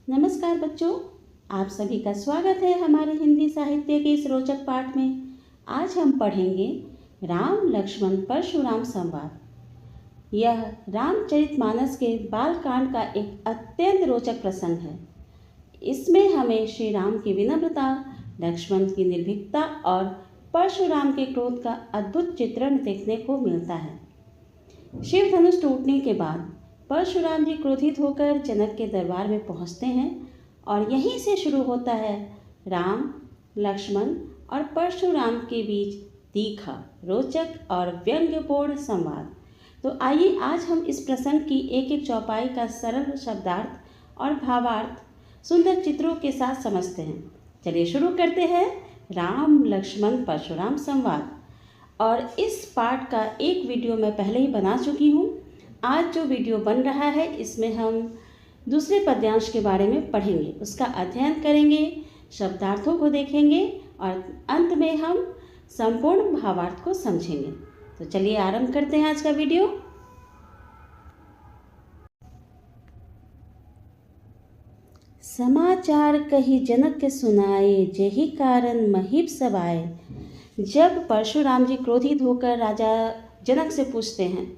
नमस्कार बच्चों, आप सभी का स्वागत है हमारे हिंदी साहित्य के इस रोचक पाठ में। आज हम पढ़ेंगे राम लक्ष्मण परशुराम संवाद। यह रामचरितमानस के बालकांड का एक अत्यंत रोचक प्रसंग है। इसमें हमें श्री राम की विनम्रता, लक्ष्मण की निर्भीकता और परशुराम के क्रोध का अद्भुत चित्रण देखने को मिलता है। शिव धनुष टूटने के बाद परशुराम जी क्रोधित होकर जनक के दरबार में पहुंचते हैं और यहीं से शुरू होता है राम, लक्ष्मण और परशुराम के बीच तीखा, रोचक और व्यंग्यपूर्ण संवाद। तो आइए आज हम इस प्रसंग की एक एक चौपाई का सरल शब्दार्थ और भावार्थ सुंदर चित्रों के साथ समझते हैं। चलिए शुरू करते हैं राम लक्ष्मण परशुराम संवाद। और इस पाठ का एक वीडियो मैं पहले ही बना चुकी हूँ। आज जो वीडियो बन रहा है इसमें हम दूसरे पद्यांश के बारे में पढ़ेंगे, उसका अध्ययन करेंगे, शब्दार्थों को देखेंगे और अंत में हम संपूर्ण भावार्थ को समझेंगे। तो चलिए आरंभ करते हैं आज का वीडियो। समाचार कही जनक के सुनाए, जेहि कारण महीप सब आए। जब परशुराम जी क्रोधित होकर राजा जनक से पूछते हैं,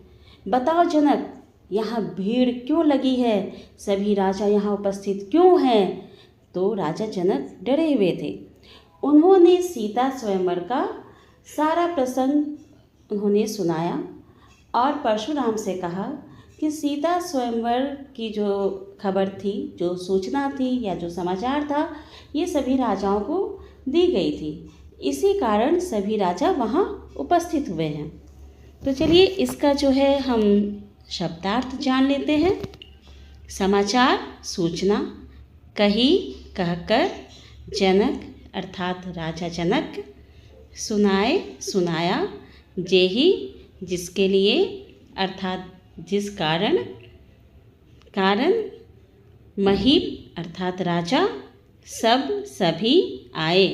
बताओ जनक, यहाँ भीड़ क्यों लगी है, सभी राजा यहाँ उपस्थित क्यों हैं? तो राजा जनक डरे हुए थे। उन्होंने सीता स्वयंवर का सारा प्रसंग उन्होंने सुनाया और परशुराम से कहा कि सीता स्वयंवर की जो खबर थी, जो सूचना थी या जो समाचार था, ये सभी राजाओं को दी गई थी। इसी कारण सभी राजा वहाँ उपस्थित हुए हैं। तो चलिए इसका जो है हम शब्दार्थ जान लेते हैं। समाचार सूचना, कही कहकर, जनक अर्थात राजा जनक, सुनाए सुनाया, जेहि जिसके लिए अर्थात जिस कारण, कारण, महीप अर्थात राजा, सब सभी आए।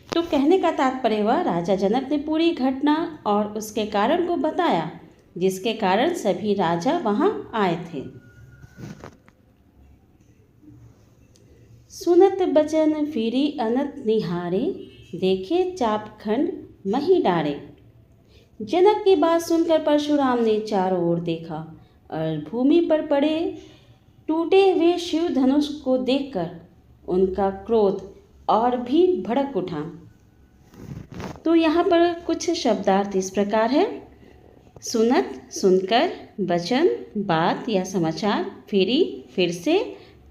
तो कहने का तात्पर्य हुआ राजा जनक ने पूरी घटना और उसके कारण को बताया, जिसके कारण सभी राजा वहां आए थे। सुनत बचन फिरी अनत निहारे, देखे चापखंड मही डारे। जनक की बात सुनकर परशुराम ने चारों ओर देखा और भूमि पर पड़े टूटे हुए शिव धनुष को देखकर उनका क्रोध और भी भड़क उठा। तो यहाँ पर कुछ शब्दार्थ इस प्रकार है। सुनत सुनकर, बचन बात या समाचार, फिरी फिर से,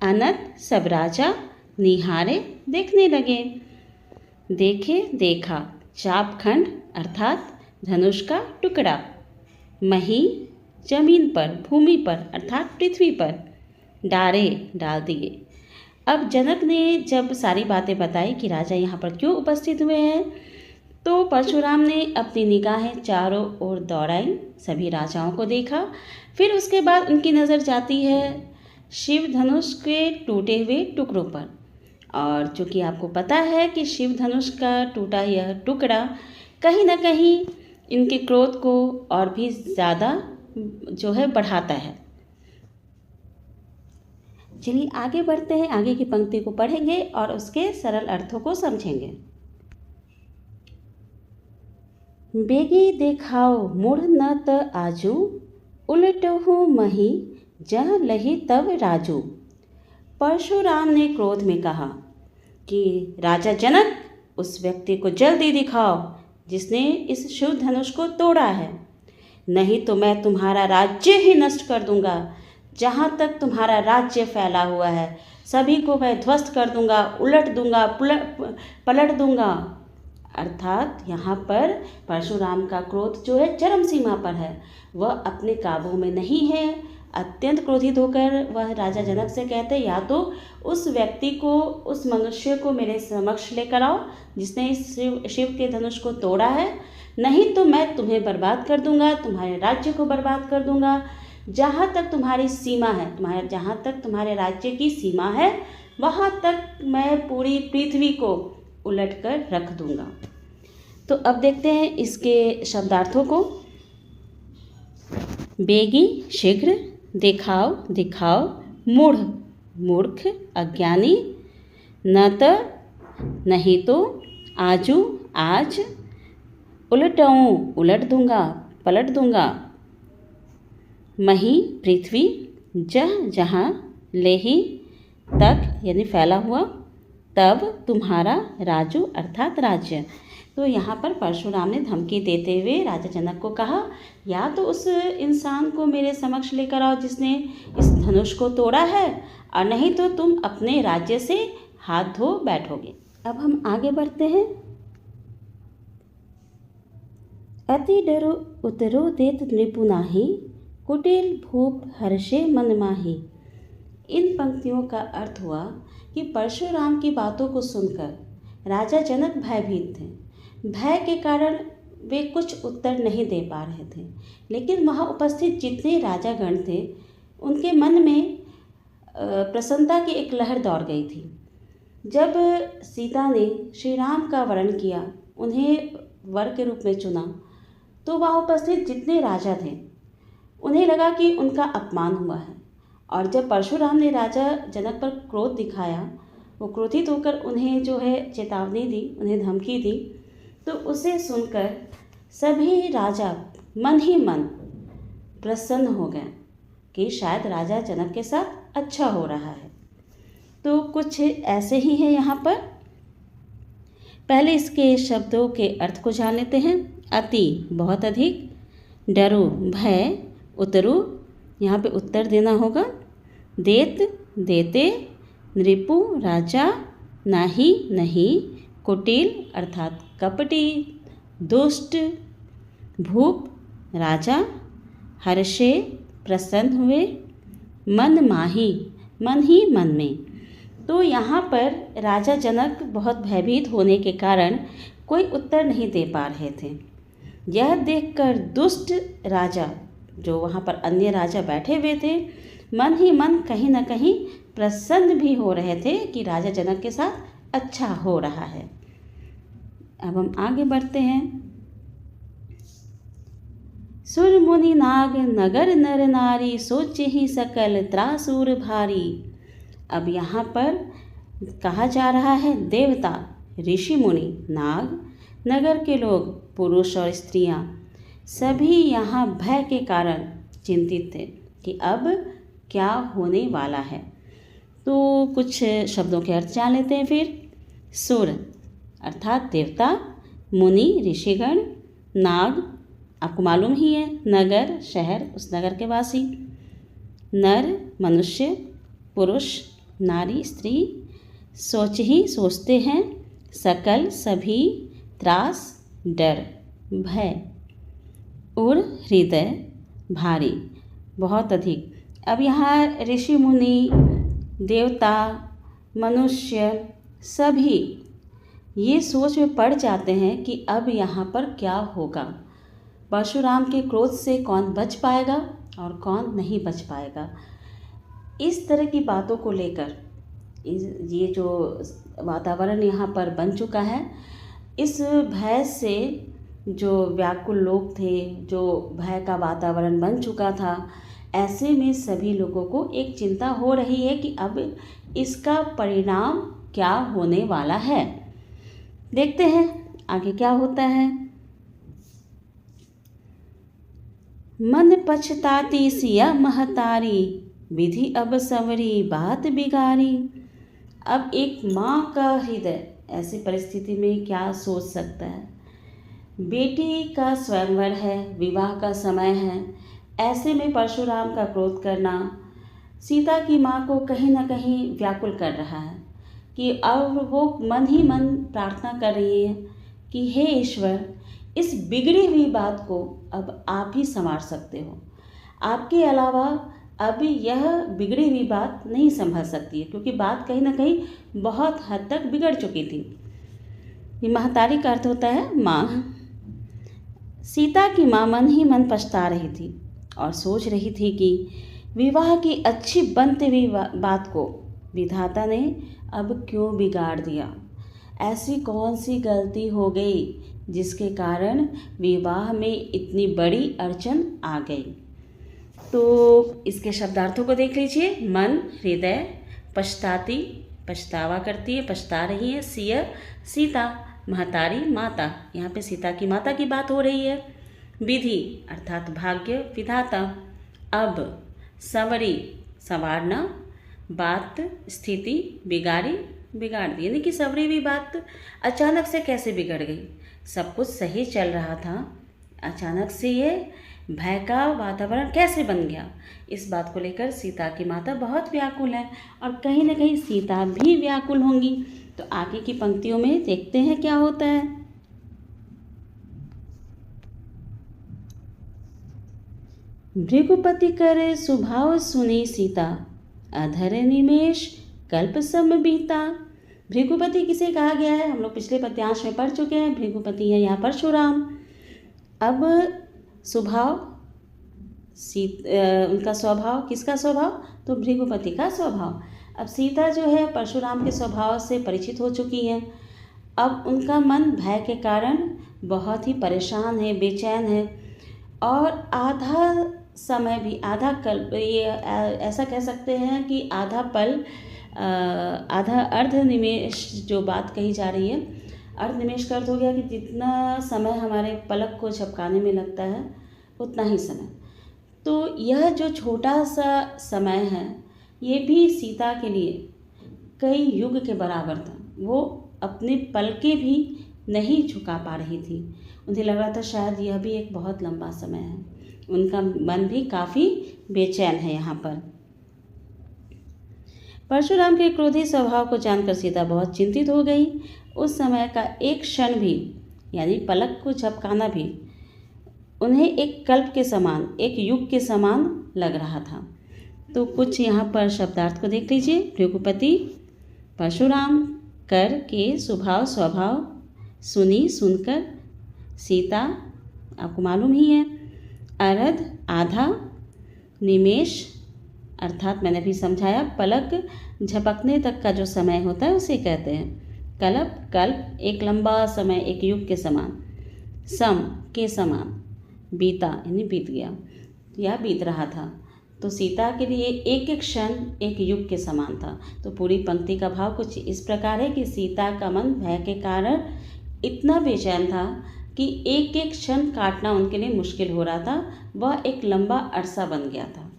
अनत सब राजा, निहारे देखने लगे, देखे देखा, चापखंड अर्थात धनुष का टुकड़ा, मही जमीन पर भूमि पर अर्थात पृथ्वी पर, डारे डाल दिए। अब जनक ने जब सारी बातें बताई कि राजा यहाँ पर क्यों उपस्थित हुए हैं, तो परशुराम ने अपनी निगाहें चारों ओर दौड़ाई, सभी राजाओं को देखा। फिर उसके बाद उनकी नज़र जाती है शिव धनुष के टूटे हुए टुकड़ों पर। और चूँकि आपको पता है कि शिव धनुष का टूटा यह टुकड़ा कहीं ना कहीं इनके क्रोध को और भी ज़्यादा जो है बढ़ाता है। चलिए आगे बढ़ते हैं, आगे की पंक्ति को पढ़ेंगे और उसके सरल अर्थों को समझेंगे। बेगी देखाओ मुड़ न त आजू, उलटहु मही जह लही तब राजू। परशुराम ने क्रोध में कहा कि राजा जनक, उस व्यक्ति को जल्दी दिखाओ जिसने इस शिव धनुष को तोड़ा है, नहीं तो मैं तुम्हारा राज्य ही नष्ट कर दूंगा। जहाँ तक तुम्हारा राज्य फैला हुआ है सभी को मैं ध्वस्त कर दूंगा, उलट दूंगा, पलट दूंगा। अर्थात यहाँ पर परशुराम का क्रोध जो है चरम सीमा पर है, वह अपने काबू में नहीं है। अत्यंत क्रोधित होकर वह राजा जनक से कहते, या तो उस व्यक्ति को, उस मनुष्य को मेरे समक्ष लेकर आओ जिसने इस शिव के धनुष को तोड़ा है, नहीं तो मैं तुम्हें बर्बाद कर दूंगा, तुम्हारे राज्य को बर्बाद कर दूंगा। जहाँ तक तुम्हारी सीमा है, जहाँ तक तुम्हारे राज्य की सीमा है, वहाँ तक मैं पूरी पृथ्वी को उलट कर रख दूंगा। तो अब देखते हैं इसके शब्दार्थों को। बेगी शीघ्र, दिखाओ दिखाओ, मूढ़ मूर्ख, अज्ञानी, न त, नहीं तो, आजू, आज, उलटऊँ, उलट दूंगा, पलट दूंगा, मही, पृथ्वी, जह, जहाँ, लेही, तक यानी फैला हुआ, तब, तुम्हारा, राजू अर्थात राज्य। तो यहाँ पर परशुराम ने धमकी देते हुए राजा जनक को कहा, या तो उस इंसान को मेरे समक्ष लेकर आओ जिसने इस धनुष को तोड़ा है, और नहीं तो तुम अपने राज्य से हाथ धो बैठोगे। अब हम आगे बढ़ते हैं। अति डरो उतरो देत नृपु नाहि, कुटिल भूप हर्षे मन माहि। इन पंक्तियों का अर्थ हुआ कि परशुराम की बातों को सुनकर राजा जनक भयभीत थे। भय के कारण वे कुछ उत्तर नहीं दे पा रहे थे, लेकिन वहाँ उपस्थित जितने राजागण थे उनके मन में प्रसन्नता की एक लहर दौड़ गई थी। जब सीता ने श्री राम का वर्ण किया, उन्हें वर के रूप में चुना, तो वहाँ उपस्थित जितने राजा थे उन्हें लगा कि उनका अपमान हुआ है। और जब परशुराम ने राजा जनक पर क्रोध दिखाया, वो क्रोधित होकर उन्हें जो है चेतावनी दी, उन्हें धमकी दी, तो उसे सुनकर सभी राजा मन ही मन प्रसन्न हो गए कि शायद राजा जनक के साथ अच्छा हो रहा है। तो कुछ ऐसे ही है यहाँ पर। पहले इसके शब्दों के अर्थ को जान लेते हैं। अति बहुत अधिक, डरो भय, उतरु यहाँ पे उत्तर देना होगा, देत देते, नृपु राजा, नाही नहीं, कुटिल अर्थात कपटी दुष्ट, भूप राजा, हर्षे प्रसन्न हुए, मन माही मन ही मन में। तो यहाँ पर राजा जनक बहुत भयभीत होने के कारण कोई उत्तर नहीं दे पा रहे थे। यह देखकर दुष्ट राजा, जो वहाँ पर अन्य राजा बैठे हुए थे, मन ही मन कहीं न कहीं प्रसन्न भी हो रहे थे कि राजा जनक के साथ अच्छा हो रहा है। अब हम आगे बढ़ते हैं। सुर मुनि नाग नगर नर नारी, सोचे ही सकल त्रासुर भारी। अब यहाँ पर कहा जा रहा है देवता, ऋषि मुनि, नाग, नगर के लोग, पुरुष और स्त्रियाँ, सभी यहाँ भय के कारण चिंतित थे कि अब क्या होने वाला है। तो कुछ शब्दों के अर्थ जान लेते हैं फिर। सुर अर्थात देवता, मुनि ऋषिगण, नाग आपको मालूम ही है, नगर शहर, उस नगर के वासी, नर मनुष्य, पुरुष नारी स्त्री, सोच ही सोचते हैं, सकल सभी, त्रास डर भय, उर हृदय भारी बहुत अधिक। अब यहाँ ऋषि मुनि, देवता, मनुष्य सभी ये सोच में पड़ जाते हैं कि अब यहाँ पर क्या होगा, परशुराम के क्रोध से कौन बच पाएगा और कौन नहीं बच पाएगा। इस तरह की बातों को लेकर ये जो वातावरण यहाँ पर बन चुका है, इस भय से जो व्याकुल लोग थे, जो भय का वातावरण बन चुका था, ऐसे में सभी लोगों को एक चिंता हो रही है कि अब इसका परिणाम क्या होने वाला है। देखते हैं आगे क्या होता है। मन पछताती सिया महतारी, विधि अब संवरी बात बिगाड़ी। अब एक माँ का हृदय ऐसी परिस्थिति में क्या सोच सकता है। बेटी का स्वयंवर है, विवाह का समय है, ऐसे में परशुराम का क्रोध करना सीता की माँ को कहीं ना कहीं व्याकुल कर रहा है कि अब वो मन ही मन प्रार्थना कर रही है कि हे ईश्वर, इस बिगड़ी हुई बात को अब आप ही संवार सकते हो, आपके अलावा अब यह बिगड़ी हुई बात नहीं संभल सकती है, क्योंकि बात कहीं ना कहीं बहुत हद तक बिगड़ चुकी थी। ये महतारी का अर्थ होता है माँ। सीता की माँ मन ही मन पछता रही थी और सोच रही थी कि विवाह की अच्छी बनती हुई बात को विधाता ने अब क्यों बिगाड़ दिया। ऐसी कौन सी गलती हो गई जिसके कारण विवाह में इतनी बड़ी अड़चन आ गई। तो इसके शब्दार्थों को देख लीजिए। मन हृदय, पछताती, पछतावा करती है, पछता रही है। सिय सीता, महतारी माता, यहाँ पे सीता की माता की बात हो रही है। विधि अर्थात भाग्य, विधाता। अब संवरी, संवारना। बात स्थिति, बिगाड़ी, बिगाड़ दी, यानी कि संवरी हुई बात अचानक से कैसे बिगड़ गई। सब कुछ सही चल रहा था, अचानक से ये भय का वातावरण कैसे बन गया। इस बात को लेकर सीता की माता बहुत व्याकुल है और कहीं न कहीं सीता भी व्याकुल होंगी। तो आगे की पंक्तियों में देखते हैं क्या होता है। भृगुपति करे सुभाव सुनी सीता, अधर निमेष कल्प सम बीता। भृगुपति किसे कहा गया है, हम लोग पिछले पद्यांश में पढ़ चुके हैं। भृगुपति है यहाँ परशुराम। अब स्वभाव, उनका स्वभाव, किसका स्वभाव, तो भृगुपति का स्वभाव। अब सीता जो है परशुराम के स्वभाव से परिचित हो चुकी हैं। अब उनका मन भय के कारण बहुत ही परेशान है, बेचैन है और आधा समय भी, आधा कल्प, ये ऐसा कह सकते हैं कि आधा पल, आधा अर्ध निमेष जो बात कही जा रही है, अर्ध निमेष का अर्थ हो गया कि जितना समय हमारे पलक को झपकाने में लगता है उतना ही समय। तो यह जो छोटा सा समय है ये भी सीता के लिए कई युग के बराबर था। वो अपने पलकें भी नहीं झुका पा रही थी। उन्हें लग रहा था शायद यह भी एक बहुत लंबा समय है। उनका मन भी काफ़ी बेचैन है यहाँ पर। परशुराम के क्रोधी स्वभाव को जानकर सीता बहुत चिंतित हो गई। उस समय का एक क्षण भी, यानी पलक को झपकाना भी, उन्हें एक कल्प के समान, एक युग के समान लग रहा था। तो कुछ यहाँ पर शब्दार्थ को देख लीजिए। भृगुपति, परशुराम, कर के स्वभाव, स्वभाव, सुनी, सुनकर, सीता आपको मालूम ही है, अरध आधा, निमेष अर्थात मैंने भी समझाया पलक झपकने तक का जो समय होता है उसे कहते हैं। कल्प, कल्प एक लंबा समय, एक युग के समान, सम के समान, बीता यानी बीत गया या बीत रहा था। तो सीता के लिए एक एक क्षण एक युग के समान था। तो पूरी पंक्ति का भाव कुछ इस प्रकार है कि सीता का मन भय के कारण इतना बेचैन था कि एक एक क्षण काटना उनके लिए मुश्किल हो रहा था। वह एक लंबा अरसा बन गया था।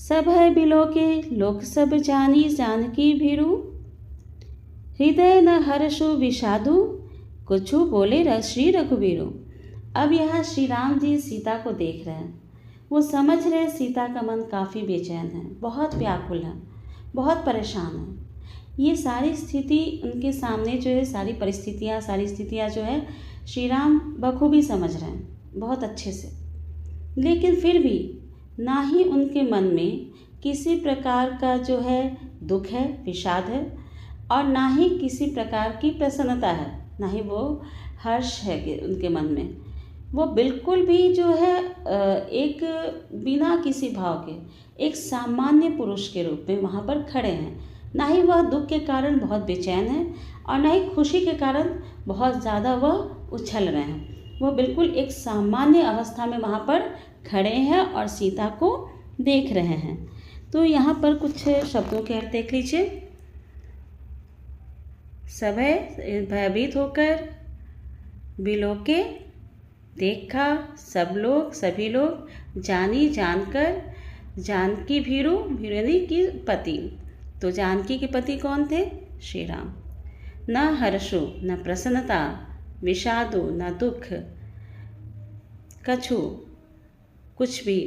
सब है बिलो के लोक सब जानी, जानकी भीरू, हृदय न हर्षु विषादु, कुछु बोले श्री रघुवीरू। अब यहाँ श्री राम जी सीता को देख रहे हैं। वो समझ रहे हैं सीता का मन काफ़ी बेचैन है, बहुत व्याकुल है, बहुत परेशान है। ये सारी स्थिति उनके सामने जो है, सारी परिस्थितियाँ, सारी स्थितियाँ जो है श्री राम बखूबी समझ रहे हैं, बहुत अच्छे से। लेकिन फिर भी ना ही उनके मन में किसी प्रकार का जो है दुख है, विषाद है, और ना ही किसी प्रकार की प्रसन्नता है, ना ही वो हर्ष है कि उनके मन में। वो बिल्कुल भी जो है एक बिना किसी भाव के एक सामान्य पुरुष के रूप में वहाँ पर खड़े हैं। ना ही वह दुख के कारण बहुत बेचैन है और ना ही खुशी के कारण बहुत ज़्यादा वह उछल रहे हैं। वो बिल्कुल एक सामान्य अवस्था में वहाँ पर खड़े हैं और सीता को देख रहे हैं। तो यहाँ पर कुछ शब्दों के अर्थ देख लीजिए। सभय भयभीत होकर, बिलोके देखा, सब लोग, सभी लोग, जानी जानकर, जानकी भीरू, भीरुनी की पति। तो जानकी के पति कौन थे? श्री राम। न हर्षो, न प्रसन्नता, विषादो, न दुख, कछु कुछ भी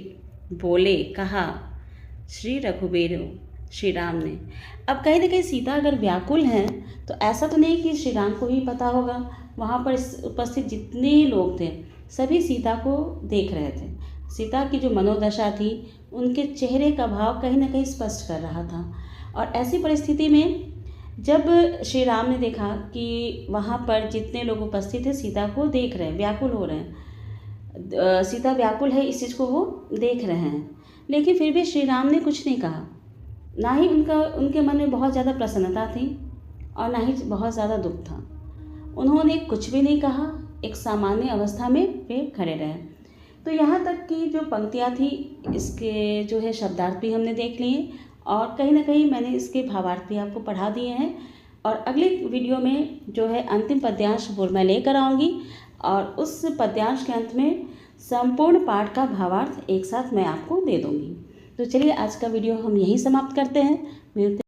बोले, कहा श्री रघुवीर, श्री राम ने। अब कहीं ना कहीं सीता अगर व्याकुल हैं तो ऐसा तो नहीं कि श्री राम को भी पता होगा। वहाँ पर उपस्थित जितने लोग थे सभी सीता को देख रहे थे। सीता की जो मनोदशा थी उनके चेहरे का भाव कहीं ना कहीं स्पष्ट कर रहा था। और ऐसी परिस्थिति में जब श्री राम ने देखा कि वहाँ पर जितने लोग उपस्थित थे सीता को देख रहे हैं, व्याकुल हो रहे हैं, सीता व्याकुल है, इस चीज़ को वो देख रहे हैं, लेकिन फिर भी श्री राम ने कुछ नहीं कहा। ना ही उनके मन में बहुत ज़्यादा प्रसन्नता थी और ना ही बहुत ज़्यादा दुख था। उन्होंने कुछ भी नहीं कहा, एक सामान्य अवस्था में वे खड़े रहे। तो यहाँ तक की जो पंक्तियाँ थी इसके जो है शब्दार्थ भी हमने देख लिए और कहीं ना कहीं मैंने इसके भावार्थ भी आपको पढ़ा दिए हैं। और अगले वीडियो में जो है अंतिम पद्यांश मैं लेकर आऊँगी और उस पद्यांश के अंत में संपूर्ण पाठ का भावार्थ एक साथ मैं आपको दे दूँगी। तो चलिए आज का वीडियो हम यहीं समाप्त करते हैं। मिलते